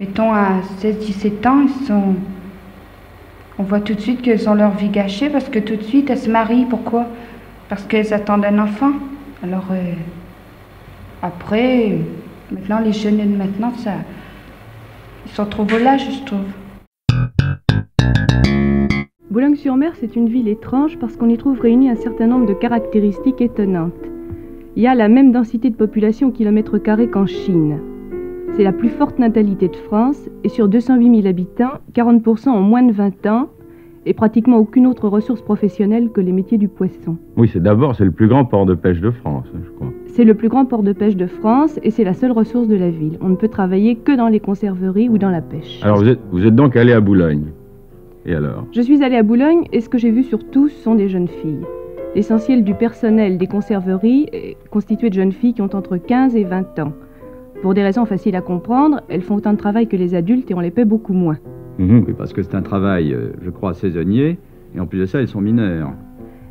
Mettons, à 16-17 ans, on voit tout de suite qu'elles ont leur vie gâchée parce que tout de suite, elles se marient. Pourquoi? Parce qu'elles attendent un enfant. Alors, après, maintenant, les jeunes de maintenant, ils sont trop volages, je trouve. Boulogne-sur-Mer, c'est une ville étrange parce qu'on y trouve réunies un certain nombre de caractéristiques étonnantes. Il y a la même densité de population au kilomètre carré qu'en Chine. C'est la plus forte natalité de France et sur 208 000 habitants, 40% ont moins de 20 ans et pratiquement aucune autre ressource professionnelle que les métiers du poisson. Oui, c'est le plus grand port de pêche de France, je crois. C'est le plus grand port de pêche de France et c'est la seule ressource de la ville. On ne peut travailler que dans les conserveries ou dans la pêche. Alors vous êtes donc allé à Boulogne. Et alors? Je suis allée à Boulogne et ce que j'ai vu surtout sont des jeunes filles. L'essentiel du personnel des conserveries est constitué de jeunes filles qui ont entre 15 et 20 ans. Pour des raisons faciles à comprendre, elles font autant de travail que les adultes et on les paie beaucoup moins. Oui, parce que c'est un travail, je crois, saisonnier, et en plus de ça, elles sont mineures.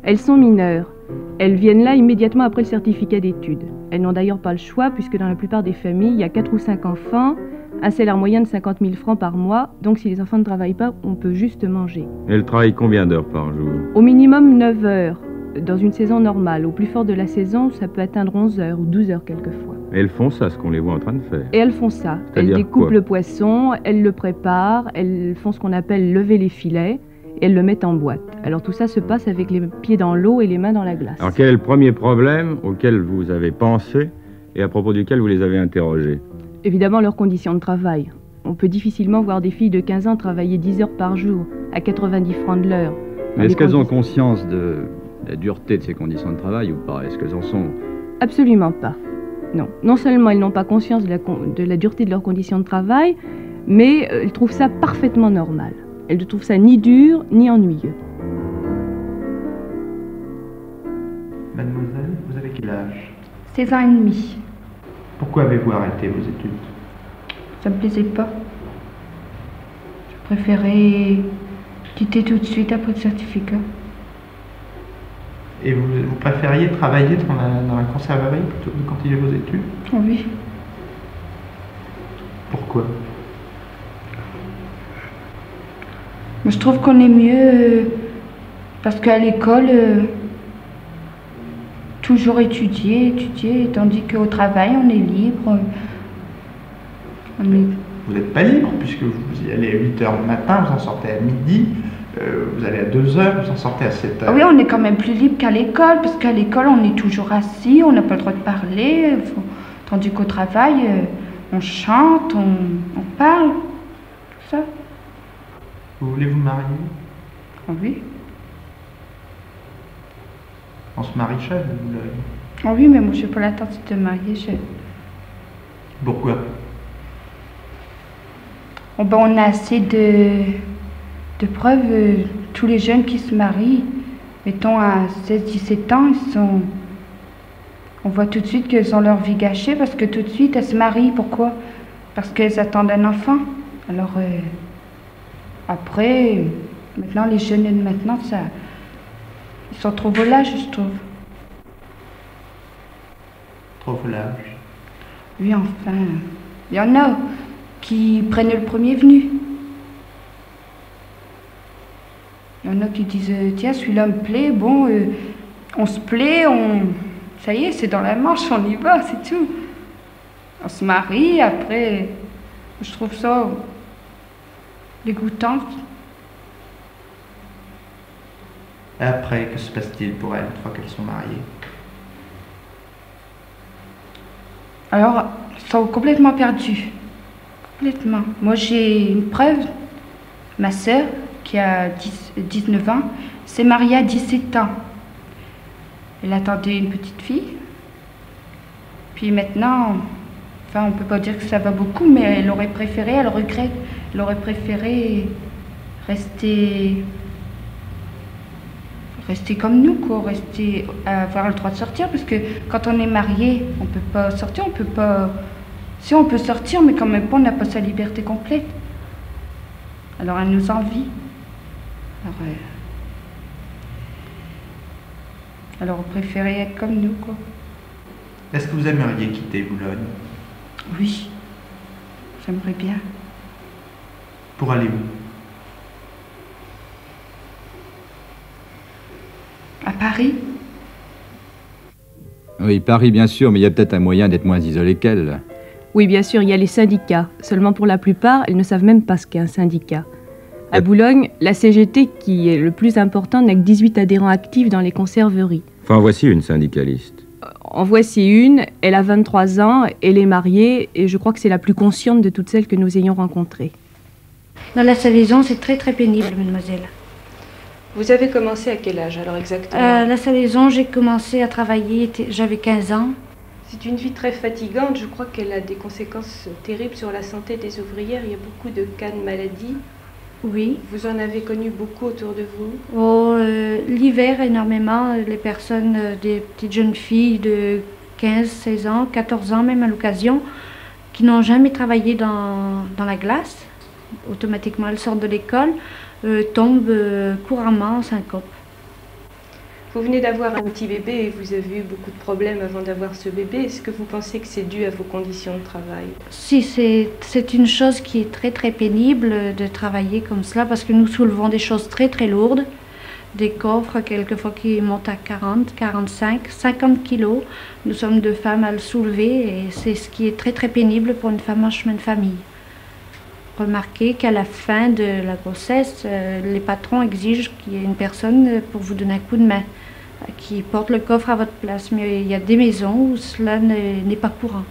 Elles sont mineures. Elles viennent là immédiatement après le certificat d'études. Elles n'ont d'ailleurs pas le choix, puisque dans la plupart des familles, il y a 4 ou 5 enfants, un salaire moyen de 50 000 francs par mois, donc si les enfants ne travaillent pas, on peut juste manger. Et elles travaillent combien d'heures par jour? Au minimum 9 heures, dans une saison normale. Au plus fort de la saison, ça peut atteindre 11 heures ou 12 heures quelquefois. Et elles font ça, ce qu'on les voit en train de faire. Et elles font ça. Elles découpent le poisson, elles le préparent, elles font ce qu'on appelle lever les filets, et elles le mettent en boîte. Alors tout ça se passe avec les pieds dans l'eau et les mains dans la glace. Alors quel est le premier problème auquel vous avez pensé et à propos duquel vous les avez interrogées? Évidemment, leurs conditions de travail. On peut difficilement voir des filles de 15 ans travailler 10 heures par jour, à 90 francs de l'heure. Mais est-ce qu'elles ont conscience de la dureté de ces conditions de travail ou pas? Est-ce qu'elles en sont? Absolument pas. Non. Non seulement elles n'ont pas conscience de la dureté de leurs conditions de travail, mais elles trouvent ça parfaitement normal. Elles ne trouvent ça ni dur, ni ennuyeux. Mademoiselle, vous avez quel âge? 16 ans et demi. Pourquoi avez-vous arrêté vos études? Ça me plaisait pas. Je préférais quitter tout de suite après le certificat. Et vous préfériez travailler dans la conserverie plutôt que de continuer vos études? Oui. Pourquoi? Mais je trouve qu'on est mieux parce qu'à l'école, toujours étudier, tandis qu'au travail, on est libre. Vous n'êtes pas libre puisque vous y allez à 8 h le matin, vous en sortez à midi. Vous allez à 2 heures, vous en sortez à 7 heures. Ah oui, on est quand même plus libre qu'à l'école, parce qu'à l'école, on est toujours assis, on n'a pas le droit de parler, tandis qu'au travail, on chante, on parle, tout ça. Vous voulez vous marier? Ah oui. On se marie jeune, à Boulogne. Ah oui, mais moi, je n'ai pas l'intention de me marier jeune. Pourquoi? Oh ben, on a assez de preuves, tous les jeunes qui se marient, mettons à 16-17 ans, on voit tout de suite qu'elles ont leur vie gâchée parce que tout de suite elles se marient. Pourquoi? Parce qu'elles attendent un enfant. Alors après, maintenant les jeunes de maintenant, ils sont trop volages, je trouve. Trop volages? Oui, enfin, il y en a qui prennent le premier venu. Il y en a qui disent, tiens, celui-là me plaît, bon, on se plaît, ça y est, c'est dans la manche, on y va, c'est tout. On se marie, après, je trouve ça dégoûtant. Et après, que se passe-t-il pour elles une fois qu'elles sont mariées? Alors, elles sont complètement perdues. Complètement. Moi, j'ai une preuve, ma sœur, qui a 19 ans, s'est mariée à 17 ans. Elle attendait une petite fille. Puis maintenant, enfin, on ne peut pas dire que ça va beaucoup, mais elle aurait préféré, elle regrette, elle aurait préféré rester comme nous, quoi, avoir le droit de sortir, parce que quand on est marié, on ne peut pas sortir, on peut pas... Si on peut sortir, mais quand même pas, on n'a pas sa liberté complète. Alors elle nous envie. Alors on préférait être comme nous, quoi. Est-ce que vous aimeriez quitter Boulogne? Oui, j'aimerais bien. Pour aller où? À Paris? Oui, Paris, bien sûr, mais il y a peut-être un moyen d'être moins isolé qu'elle. Oui, bien sûr, il y a les syndicats. Seulement pour la plupart, elles ne savent même pas ce qu'est un syndicat. À Boulogne, la CGT, qui est le plus important, n'a que 18 adhérents actifs dans les conserveries. Enfin, voici une syndicaliste. En voici une, elle a 23 ans, elle est mariée, et je crois que c'est la plus consciente de toutes celles que nous ayons rencontrées. Dans la salaison, c'est très pénible, mademoiselle. Vous avez commencé à quel âge alors exactement? La salaison, j'ai commencé à travailler, j'avais 15 ans. C'est une vie très fatigante, je crois qu'elle a des conséquences terribles sur la santé des ouvrières. Il y a beaucoup de cas de maladies. Oui. Vous en avez connu beaucoup autour de vous? Oh, l'hiver, énormément. Les personnes, des petites jeunes filles de 15, 16 ans, 14 ans même à l'occasion, qui n'ont jamais travaillé dans la glace. Automatiquement, elles sortent de l'école, tombent couramment en syncope. Vous venez d'avoir un petit bébé et vous avez eu beaucoup de problèmes avant d'avoir ce bébé. Est-ce que vous pensez que c'est dû à vos conditions de travail? Si, c'est une chose qui est très pénible de travailler comme cela parce que nous soulevons des choses très lourdes, des coffres quelquefois qui montent à 40, 45, 50 kilos. Nous sommes deux femmes à le soulever et c'est ce qui est très pénible pour une femme en chemin de famille. Remarquez qu'à la fin de la grossesse, les patrons exigent qu'il y ait une personne pour vous donner un coup de main, qui porte le coffre à votre place. Mais il y a des maisons où cela n'est pas courant.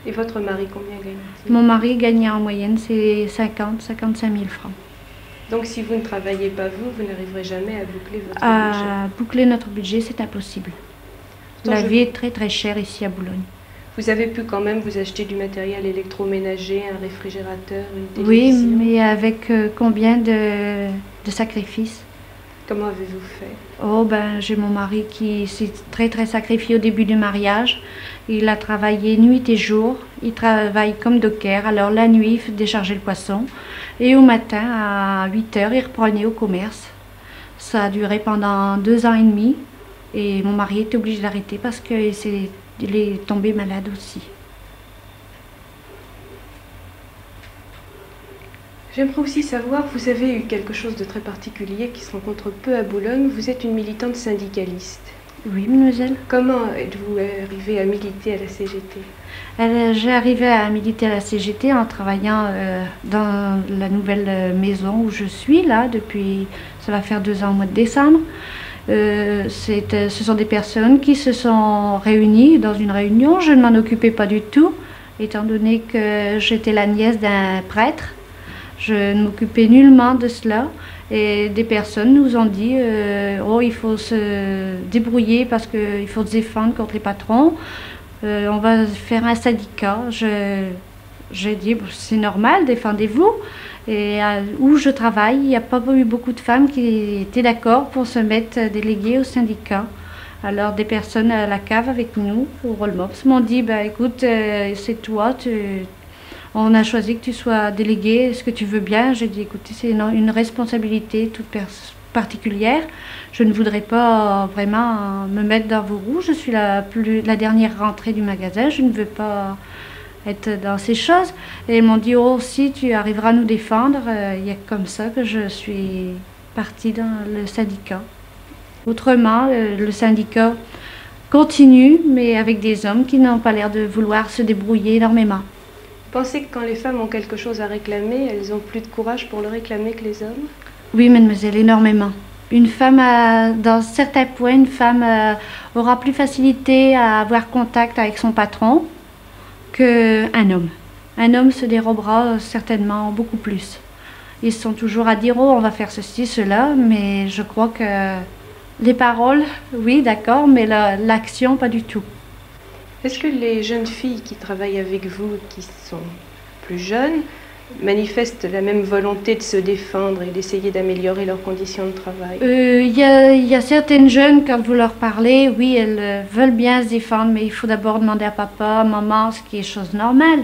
Et votre mari, combien gagne-t-il? Mon mari gagne en moyenne, c'est 50, 55 000 francs. Donc si vous ne travaillez pas vous n'arriverez jamais à boucler votre budget? À boucler notre budget, c'est impossible. La vie est très chère ici à Boulogne. Vous avez pu quand même vous acheter du matériel électroménager, un réfrigérateur, une télévision? Oui, mais avec combien de sacrifices? Comment avez-vous fait? Oh, ben, j'ai mon mari qui s'est très sacrifié au début du mariage. Il a travaillé nuit et jour. Il travaille comme docker. Alors la nuit, il fait décharger le poisson. Et au matin, à 8 heures, il reprenait au commerce. Ça a duré pendant 2 ans et demi. Et mon mari était obligé d'arrêter parce qu'il est tombé malade aussi. J'aimerais aussi savoir, vous avez eu quelque chose de très particulier qui se rencontre peu à Boulogne. Vous êtes une militante syndicaliste. Oui, mademoiselle. Comment êtes-vous arrivée à militer à la CGT? J'ai arrivé à militer à la CGT en travaillant dans la nouvelle maison où je suis là depuis, ça va faire 2 ans au mois de décembre. Ce sont des personnes qui se sont réunies dans une réunion. Je ne m'en occupais pas du tout, étant donné que j'étais la nièce d'un prêtre. Je ne m'occupais nullement de cela. Et des personnes nous ont dit oh, il faut se débrouiller parce qu'il faut se défendre contre les patrons. On va faire un syndicat. J'ai dit c'est normal, défendez-vous. Et où je travaille, il n'y a pas eu beaucoup de femmes qui étaient d'accord pour se mettre déléguées au syndicat. Alors des personnes à la cave avec nous, au Rollmops, m'ont dit bah, écoute, c'est toi, on a choisi que tu sois déléguée, est-ce que tu veux bien? J'ai dit écoutez, c'est une responsabilité toute particulière. Je ne voudrais pas vraiment me mettre dans vos roues. Je suis la dernière rentrée du magasin, je ne veux pas être dans ces choses. Et ils m'ont dit oh si tu arriveras à nous défendre, il y a comme ça que je suis partie dans le syndicat. Autrement, le syndicat continue, mais avec des hommes qui n'ont pas l'air de vouloir se débrouiller énormément. Vous pensez que quand les femmes ont quelque chose à réclamer, elles ont plus de courage pour le réclamer que les hommes? Oui, mademoiselle, énormément. Une femme, dans certains points, une femme aura plus facilité à avoir contact avec son patron qu'un homme. Un homme se dérobera certainement beaucoup plus. Ils sont toujours à dire oh, on va faire ceci, cela, mais je crois que les paroles, oui, d'accord, mais l'action, pas du tout. Est-ce que les jeunes filles qui travaillent avec vous, qui sont plus jeunes, manifestent la même volonté de se défendre et d'essayer d'améliorer leurs conditions de travail? Il y a certaines jeunes, quand vous leur parlez, oui, elles veulent bien se défendre, mais il faut d'abord demander à papa, à maman, ce qui est chose normale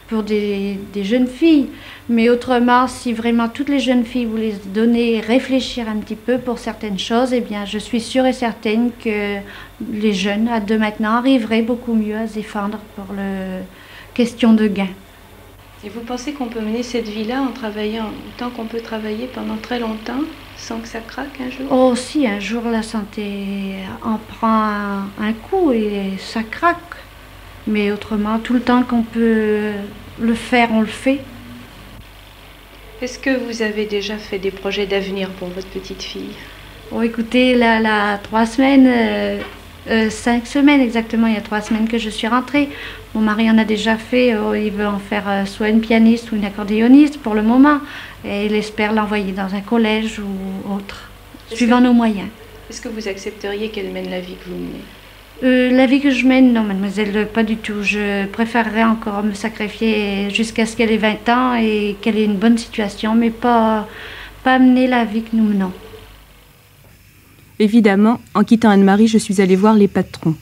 pour des jeunes filles. Mais autrement, si vraiment toutes les jeunes filles voulaient se donner, réfléchir un petit peu pour certaines choses, eh bien, je suis sûre et certaine que les jeunes, de maintenant, arriveraient beaucoup mieux à se défendre pour le question de gain. Et vous pensez qu'on peut mener cette vie-là en travaillant autant qu'on peut travailler pendant très longtemps, sans que ça craque un jour? Oh, si, un jour la santé en prend un coup et ça craque. Mais autrement, tout le temps qu'on peut le faire, on le fait. Est-ce que vous avez déjà fait des projets d'avenir pour votre petite fille? Oh, écoutez, là, 3 semaines, 5 semaines exactement, il y a 3 semaines que je suis rentrée. Mon mari en a déjà fait, il veut en faire soit une pianiste ou une accordéoniste pour le moment. Et il espère l'envoyer dans un collège ou autre, suivant nos moyens. Est-ce que vous accepteriez qu'elle mène la vie que vous menez? La vie que je mène, non, mademoiselle, pas du tout. Je préférerais encore me sacrifier jusqu'à ce qu'elle ait 20 ans et qu'elle ait une bonne situation, mais pas mener la vie que nous menons. Évidemment, en quittant Anne-Marie, je suis allée voir les patrons.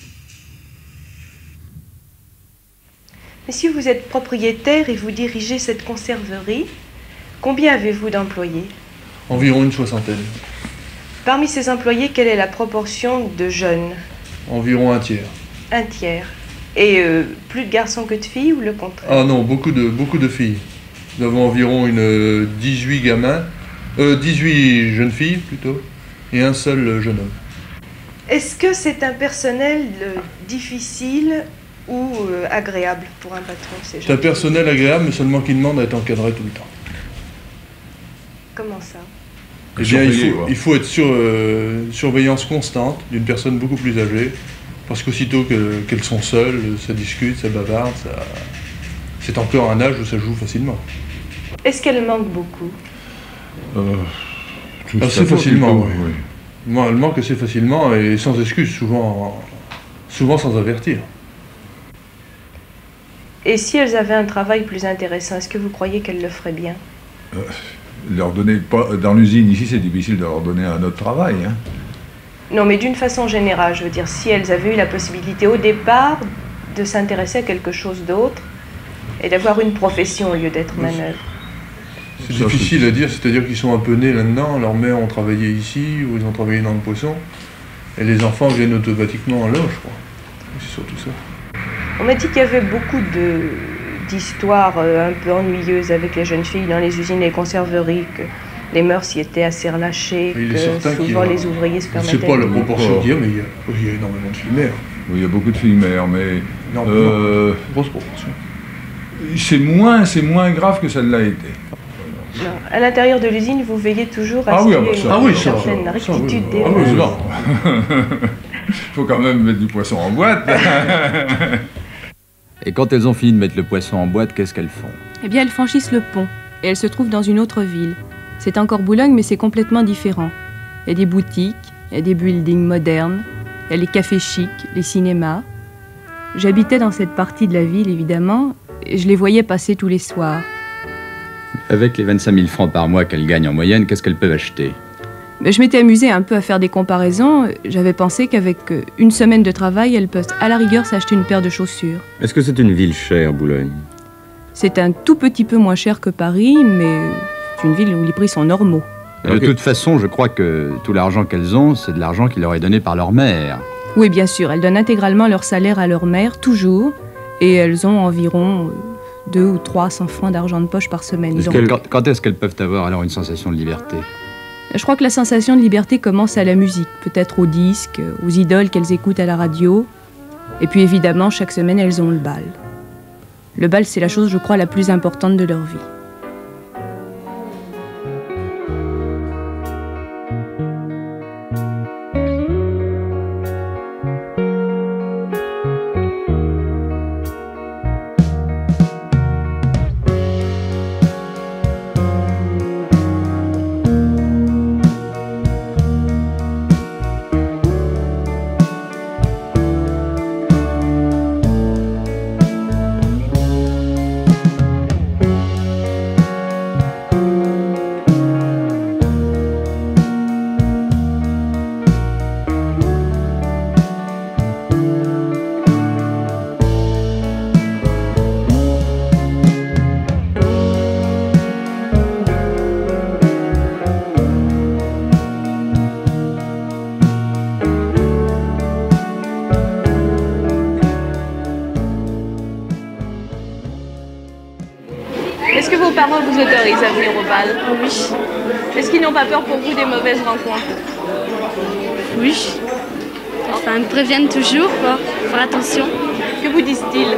Monsieur, vous êtes propriétaire et vous dirigez cette conserverie. Combien avez-vous d'employés? Environ une 60aine. Parmi ces employés, quelle est la proportion de jeunes? Environ un tiers. Un tiers. Et plus de garçons que de filles ou le contraire? Ah non, beaucoup de filles. Nous avons environ 18 gamins, 18 jeunes filles plutôt, et un seul jeune homme. Est-ce que c'est un personnel difficile ou agréable pour un patron? C'est un personnel agréable, mais seulement qui demande à être encadré tout le temps. Comment ça? Eh bien, il faut être sur surveillance constante d'une personne beaucoup plus âgée, parce qu'aussitôt qu'elles sont seules, ça discute, ça bavarde, c'est encore un âge où ça joue facilement. Est-ce qu'elle manque beaucoup? Assez facilement, oui. Moi, elle manque assez facilement et sans excuse, souvent sans avertir. Et si elles avaient un travail plus intéressant, est-ce que vous croyez qu'elles le feraient bien? Leur donner, dans l'usine ici, c'est difficile de leur donner un autre travail. Hein. Non, mais d'une façon générale, je veux dire, si elles avaient eu la possibilité au départ de s'intéresser à quelque chose d'autre et d'avoir une profession au lieu d'être manœuvre. C'est difficile à dire, c'est-à-dire qu'ils sont un peu nés là-dedans, leurs mères ont travaillé ici, ou ils ont travaillé dans le poisson, et les enfants viennent automatiquement en loge, je crois. C'est surtout ça. On m'a dit qu'il y avait beaucoup d'histoires un peu ennuyeuses avec les jeunes filles dans les usines et les conserveries, que les mœurs y étaient assez relâchées, que souvent les ouvriers se permettaient... Je ne sais pas la proportion qu'il y a, mais il y a énormément de filles mères. Oui, il y a beaucoup de filles mères, mais... grosse proportion. C'est moins grave que ça ne l'a été. Non. À l'intérieur de l'usine, vous veillez toujours à une certaine rectitude des mœurs. Il faut quand même mettre du poisson en boîte. Et quand elles ont fini de mettre le poisson en boîte, qu'est-ce qu'elles font? Eh bien, elles franchissent le pont et elles se trouvent dans une autre ville. C'est encore Boulogne, mais c'est complètement différent. Il y a des boutiques, il y a des buildings modernes, il y a les cafés chics, les cinémas. J'habitais dans cette partie de la ville, évidemment, et je les voyais passer tous les soirs. Avec les 25 000 francs par mois qu'elles gagnent en moyenne, qu'est-ce qu'elles peuvent acheter? Je m'étais amusée un peu à faire des comparaisons. J'avais pensé qu'avec une semaine de travail, elles peuvent à la rigueur s'acheter une paire de chaussures. Est-ce que c'est une ville chère, Boulogne? C'est un tout petit peu moins cher que Paris, mais c'est une ville où les prix sont normaux. De toute façon, je crois que tout l'argent qu'elles ont, c'est de l'argent qui leur est donné par leur mère. Oui, bien sûr. Elles donnent intégralement leur salaire à leur mère, toujours. Et elles ont environ 200 ou 300 francs d'argent de poche par semaine. Quand est-ce qu'elles peuvent avoir alors une sensation de liberté? Je crois que la sensation de liberté commence à la musique, peut-être aux disques, aux idoles qu'elles écoutent à la radio. Et puis évidemment, chaque semaine, elles ont le bal. Le bal, c'est la chose, je crois, la plus importante de leur vie. parents vous autorisent à venir au bal? Oui. Est-ce qu'ils n'ont pas peur pour vous des mauvaises rencontres? Oui. Enfin, ils me préviennent toujours, quoi. Faire attention. Que vous disent-ils?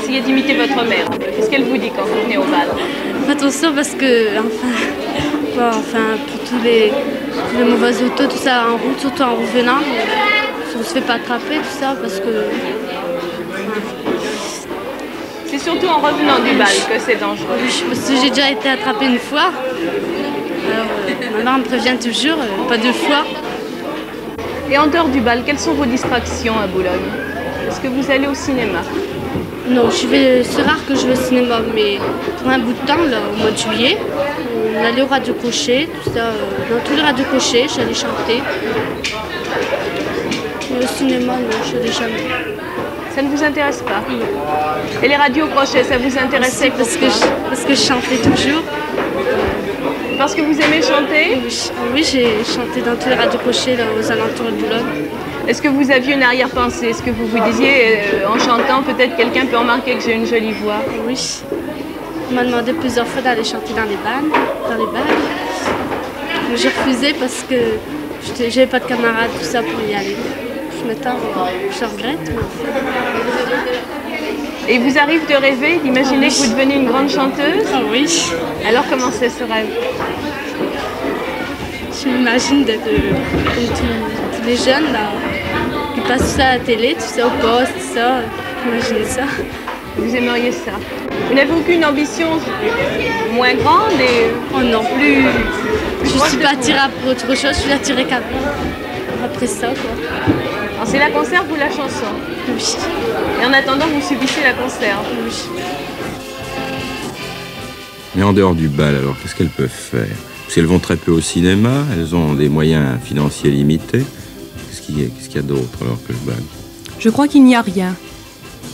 Essayez d'imiter votre mère. Qu'est-ce qu'elle vous dit quand vous venez au bal? Attention parce que, pour tous les mauvais autos, tout ça en route, surtout en revenant, on se fait pas attraper, tout ça, parce que... C'est surtout en revenant du bal que c'est dangereux. Oui, parce que j'ai déjà été attrapée une fois. Alors, ma mère me prévient toujours, pas deux fois. Et en dehors du bal, quelles sont vos distractions à Boulogne? Est-ce que vous allez au cinéma? Non, c'est rare que je vais au cinéma, mais pour un bout de temps, là, au mois de juillet, on allait au Radio Crochet, tout ça, dans tous les radios Crochet, j'allais chanter. Mais au cinéma, non, je n'allais jamais. Ça ne vous intéresse pas? Non. Et les radios Crochet, ça vous intéressait parce que je chantais toujours. Parce que vous aimez chanter? Oui, j'ai chanté dans tous les radios Crochet, là, aux alentours de Boulogne. Est-ce que vous aviez une arrière-pensée? Est-ce que vous vous disiez, en chantant, peut-être quelqu'un peut remarquer que j'ai une jolie voix? Oui. On m'a demandé plusieurs fois d'aller chanter dans les bals. Mais j'ai refusé parce que j'avais pas de camarades, tout ça, pour y aller. Maintenant, je regrette. Mais... Et vous arrive de rêver, d'imaginer que vous devenez une grande chanteuse? Oui. Alors comment c'est ce rêve? Je m'imagine d'être comme tous les jeunes là, qui passent ça à la télé, tout ça au poste, tout ça. Imaginez ça. Vous aimeriez ça? Vous n'avez aucune ambition moins grande et oh non plus. Je ne suis pas attirée pour autre chose, je suis attirée après ça, quoi. Alors c'est la conserve ou la chanson? Oui. Et en attendant, vous subissez la conserve? Oui. Mais en dehors du bal, alors, qu'est-ce qu'elles peuvent faire? Parce qu'elles vont très peu au cinéma, elles ont des moyens financiers limités. Qu'est-ce qu'il y a d'autre alors que le bal? Je crois qu'il n'y a rien.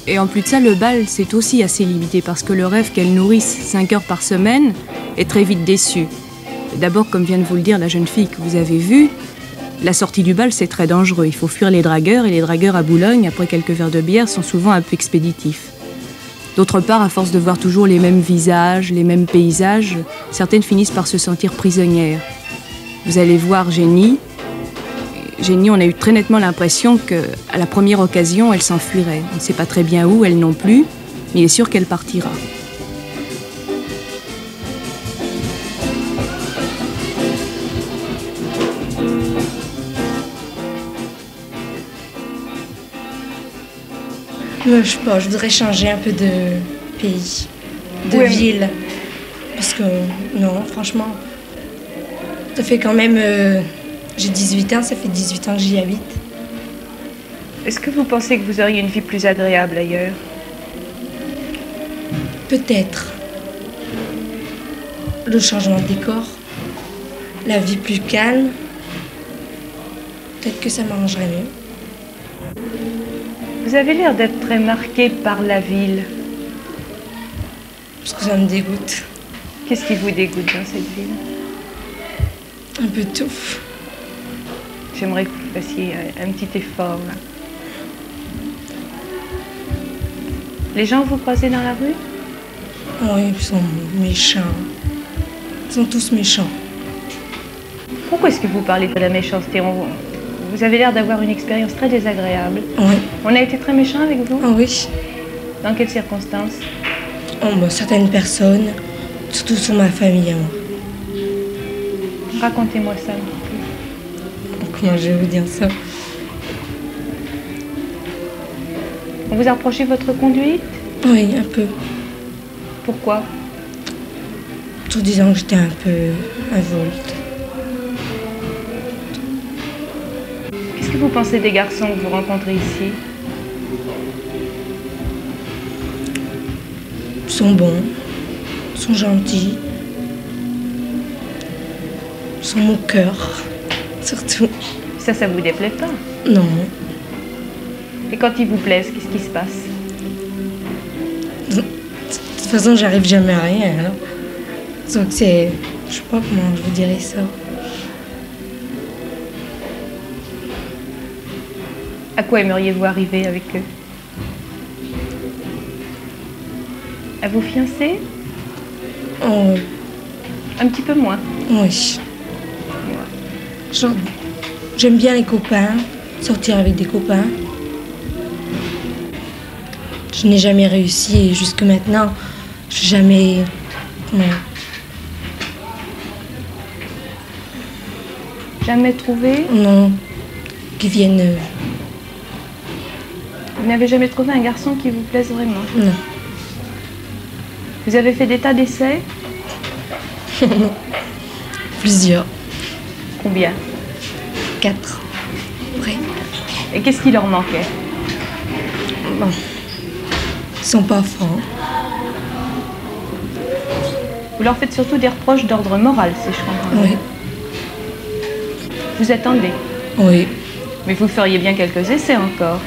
Et en plus de ça, le bal, c'est aussi assez limité parce que le rêve qu'elles nourrissent 5 heures par semaine est très vite déçu. D'abord, comme vient de vous le dire la jeune fille que vous avez vue, la sortie du bal, c'est très dangereux. Il faut fuir les dragueurs, et les dragueurs à Boulogne, après quelques verres de bière, sont souvent un peu expéditifs. D'autre part, à force de voir toujours les mêmes visages, les mêmes paysages, certaines finissent par se sentir prisonnières. Vous allez voir Jenny. Jenny, on a eu très nettement l'impression qu'à la première occasion, elle s'enfuirait. On ne sait pas très bien où, elle non plus, mais il est sûr qu'elle partira. Je sais pas, je voudrais changer un peu de pays, de ville. Parce que, non, franchement, ça fait quand même... j'ai 18 ans, ça fait 18 ans que j'y habite. Est-ce que vous pensez que vous auriez une vie plus agréable ailleurs? Peut-être. Le changement de décor, la vie plus calme, peut-être que ça m'arrangerait mieux. Vous avez l'air d'être très marquée par la ville. Parce que ça me dégoûte. Qu'est-ce qui vous dégoûte dans cette ville? Un peu tout. J'aimerais que vous fassiez un petit effort, là. Les gens que vous croisez dans la rue? Oui, ils sont méchants. Ils sont tous méchants. Pourquoi est-ce que vous parlez de la méchanceté? Vous avez l'air d'avoir une expérience très désagréable. Oui. On a été très méchants avec vous? Ah oui. Dans quelles circonstances? Certaines personnes, surtout sur ma famille à moi. Racontez-moi ça. Comment je vais vous dire ça? On vous a reproché votre conduite? Oui, un peu. Pourquoi? Tout disant que j'étais un peu involte. Qu'est-ce que vous pensez des garçons que vous rencontrez ici? Ils sont bons, ils sont gentils, ils sont moqueurs, surtout. Ça vous déplaît pas? Non. Et quand ils vous plaisent, qu'est-ce qui se passe? De toute façon, j'arrive jamais à rien, alors. Donc c'est... Je sais pas comment je vous dirais ça. À quoi aimeriez-vous arriver avec eux? À vos fiancés? Oh. Un petit peu moins. Oui. J'aime bien les copains, sortir avec des copains. Je n'ai jamais réussi et jusque maintenant, je n'ai jamais... Non. Jamais trouvé? Non. Qui viennent... Vous n'avez jamais trouvé un garçon qui vous plaise vraiment? Non. Vous avez fait des tas d'essais? Plusieurs. Combien? 4. Ouais. Et qu'est-ce qui leur manquait? Bon. Ils sont pas francs. Vous leur faites surtout des reproches d'ordre moral, si je comprends bien. Oui. Vous attendez? Oui. Mais vous feriez bien quelques essais encore.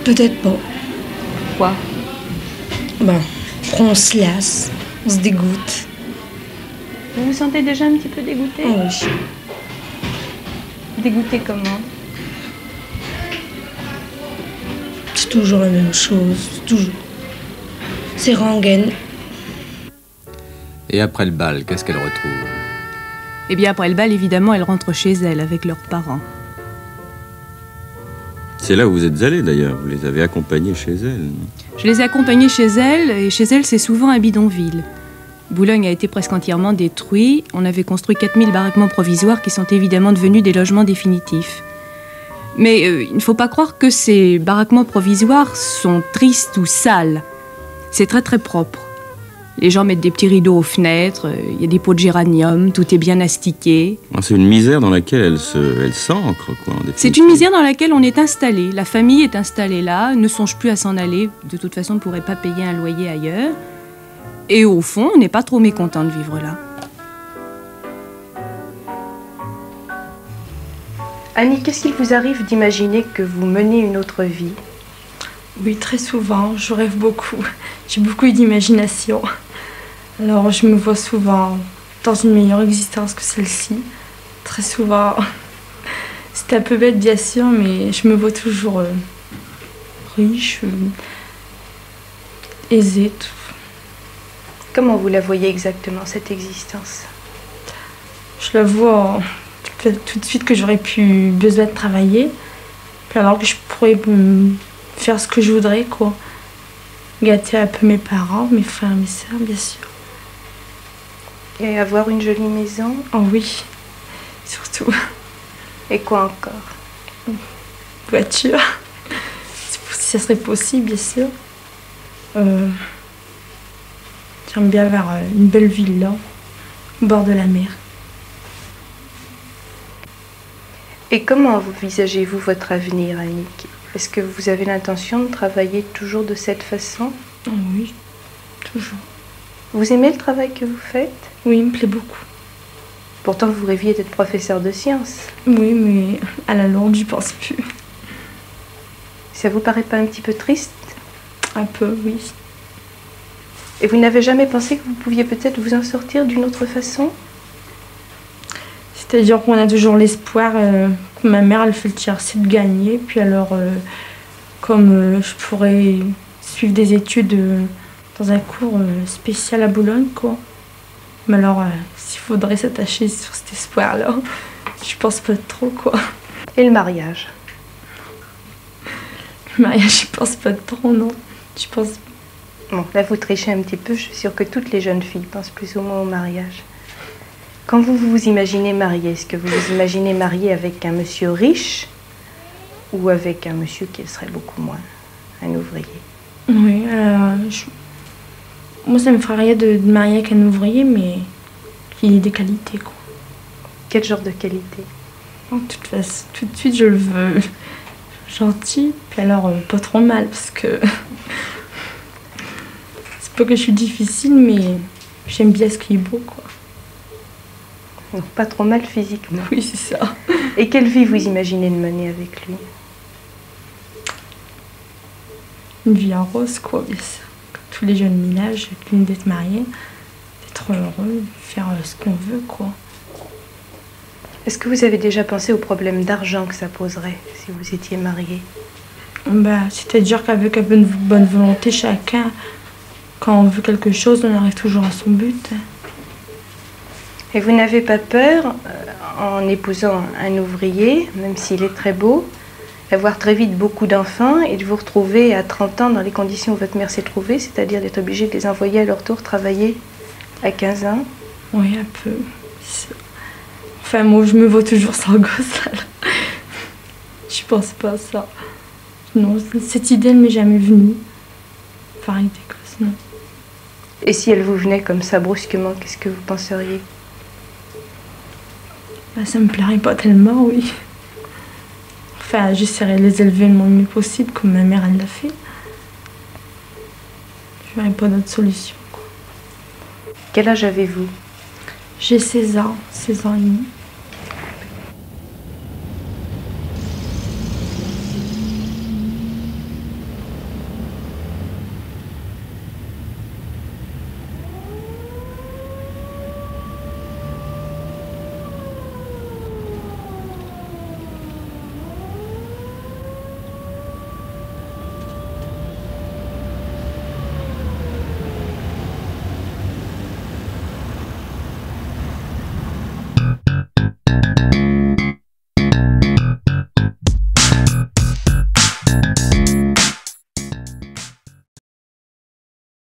Peut-être pas. Pourquoi? Bon, on se lasse, on se dégoûte. Vous vous sentez déjà un petit peu dégoûté? Oui. Dégoûté comment? C'est toujours la même chose, toujours. C'est rengaine. Et après le bal, qu'est-ce qu'elle retrouve? Eh bien, après le bal, évidemment, elle rentre chez elle avec leurs parents. C'est là où vous êtes allés d'ailleurs, vous les avez accompagnés chez elle. Je les ai accompagnés chez elle, et chez elle, c'est souvent un bidonville. Boulogne a été presque entièrement détruit. On avait construit 4000 baraquements provisoires qui sont évidemment devenus des logements définitifs. Mais il ne faut pas croire que ces baraquements provisoires sont tristes ou sales. C'est très très propre. Les gens mettent des petits rideaux aux fenêtres, il y a des pots de géranium, tout est bien astiqué. C'est une misère dans laquelle elle s'ancre, quoi. C'est une misère dans laquelle on est installé. La famille est installée là, ne songe plus à s'en aller. De toute façon, on ne pourrait pas payer un loyer ailleurs. Et au fond, on n'est pas trop mécontent de vivre là. Annie, qu'est-ce qu'il vous arrive d'imaginer que vous menez une autre vie? Oui, très souvent. Je rêve beaucoup. J'ai beaucoup d'imagination. Alors, je me vois souvent dans une meilleure existence que celle-ci. Très souvent. C'est un peu bête, bien sûr, mais je me vois toujours riche, aisée. Tout. Comment vous la voyez exactement, cette existence? Je la vois tout de suite que j'aurais plus besoin de travailler. Puis alors que je pourrais faire ce que je voudrais, quoi. Gâter un peu mes parents, mes frères, mes sœurs, bien sûr. Et avoir une jolie maison? Oh oui, surtout. Et quoi encore? Voiture. Si ça serait possible, bien sûr. J'aime bien avoir une belle villa au bord de la mer. Et comment envisagez-vous votre avenir, Annie? Est-ce que vous avez l'intention de travailler toujours de cette façon? Oh oui, toujours. Vous aimez le travail que vous faites? Oui, il me plaît beaucoup. Pourtant, vous rêviez d'être professeur de sciences. Oui, mais à la longue, j'y pense plus. Ça vous paraît pas un petit peu triste? Un peu, oui. Et vous n'avez jamais pensé que vous pouviez peut-être vous en sortir d'une autre façon? C'est-à-dire qu'on a toujours l'espoir que ma mère, elle fait le tiercé de gagner. Puis alors, comme je pourrais suivre des études dans un cours spécial à Boulogne, quoi. Mais alors, s'il faudrait s'attacher sur cet espoir-là, je pense pas trop, quoi. Et le mariage? Le mariage, je pense pas trop, non. Je pense... Bon, là, vous trichez un petit peu. Je suis sûre que toutes les jeunes filles pensent plus ou moins au mariage. Quand vous vous imaginez mariée, est-ce que vous vous imaginez mariée avec un monsieur riche ou avec un monsieur qui serait beaucoup moins, un ouvrier? Oui, moi ça me ferait rien de marier avec un ouvrier, mais qui ait des qualités, quoi. Quel genre de qualité? De toute façon, tout de suite je le veux gentil, puis alors pas trop mal, parce que c'est pas que je suis difficile, mais j'aime bien ce qui est beau, quoi. Donc pas trop mal physiquement. Oui, c'est ça. Et quelle vie vous imaginez de mener avec lui? Une vie en rose, quoi, bien sûr. Comme tous les jeunes ménages qui viennent d'être mariés, d'être heureux, de faire ce qu'on veut, quoi. Est-ce que vous avez déjà pensé au problème d'argent que ça poserait si vous étiez mariée? C'est-à-dire qu'avec un peu de bonne volonté, chacun, quand on veut quelque chose, on arrive toujours à son but. Et vous n'avez pas peur, en épousant un ouvrier, même s'il est très beau, d'avoir très vite beaucoup d'enfants et de vous retrouver à 30 ans dans les conditions où votre mère s'est trouvée, c'est-à-dire d'être obligé de les envoyer à leur tour travailler à 15 ans? Oui, un peu. Enfin, moi, je me vois toujours sans gosse, alors. Je pense pas à ça. Non, cette idée ne m'est jamais venue. Enfin, avec des gosses, non. Et si elle vous venait comme ça brusquement, qu'est-ce que vous penseriez? Bah, ça me plairait pas tellement, oui. Enfin, j'essaierai de les élever le mieux possible, comme ma mère, elle l'a fait. Je n'aurais pas d'autre solution, quoi. Quel âge avez-vous? J'ai 16 ans et demi.